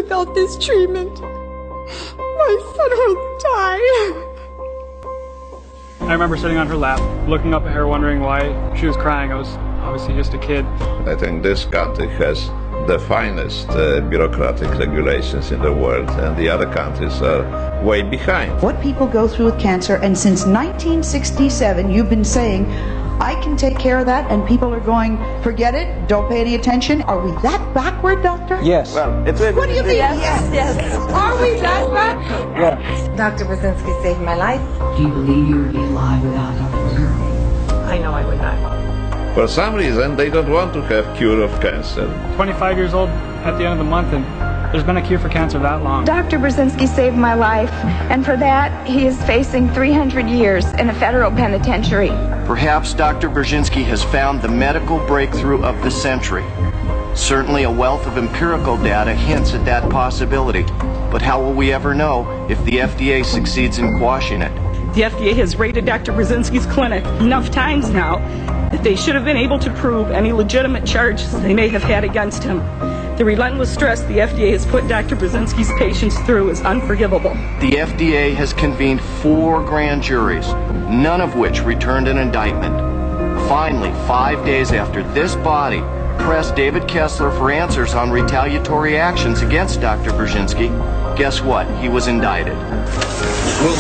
without this treatment, my son will die. I remember sitting on her lap, looking up at her, wondering why she was crying. I was obviously just a kid. I think this country has the finest bureaucratic regulations in the world, and the other countries are way behind. What people go through with cancer, and since 1967 you've been saying, I can take care of that, and people are going, forget it, don't pay any attention. Are we that backward, doctor? Yes. Well, What do you mean? Yes. Are we that bad? Yeah. Dr. Brzezinski saved my life. Do you believe you would be alive without Dr. Brzezinski? I know I would not. For some reason, they don't want to have cure of cancer. 25 years old at the end of the month, and there's been a cure for cancer that long. Dr. Brzezinski saved my life, and for that, he is facing 300 years in a federal penitentiary. perhaps Dr. Brzezinski has found the medical breakthrough of the century. Certainly a wealth of empirical data hints at that possibility. But how will we ever know if the FDA succeeds in quashing it? The FDA has raided Dr. Brzezinski's clinic enough times now that they should have been able to prove any legitimate charges they may have had against him. The relentless stress the FDA has put Dr. Brzezinski's patients through is unforgivable. The FDA has convened 4 grand juries, none of which returned an indictment. Finally, 5 days after this body pressed David Kessler for answers on retaliatory actions against Dr. Brzezinski, guess what? He was indicted. Will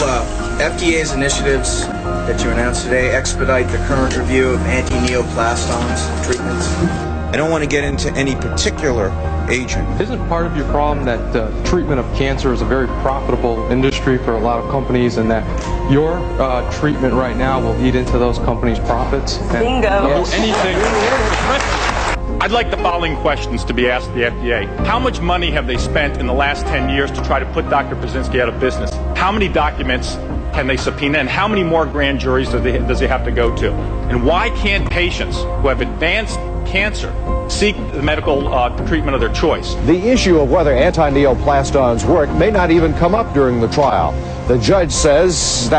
FDA's initiatives that you announced today expedite the current review of anti-neoplastons treatments? I don't want to get into any particular agent. Isn't part of your problem that treatment of cancer is a very profitable industry for a lot of companies, and that your treatment right now will eat into those companies' profits? Bingo. Yes. I'd like the following questions to be asked the FDA. How much money have they spent in the last 10 years to try to put Dr. Brzezinski out of business? How many documents can they subpoena, and how many more grand juries does he have to go to? And why can't patients who have advanced cancer seek the medical treatment of their choice? The issue of whether anti-neoplastons work may not even come up during the trial. The judge says that's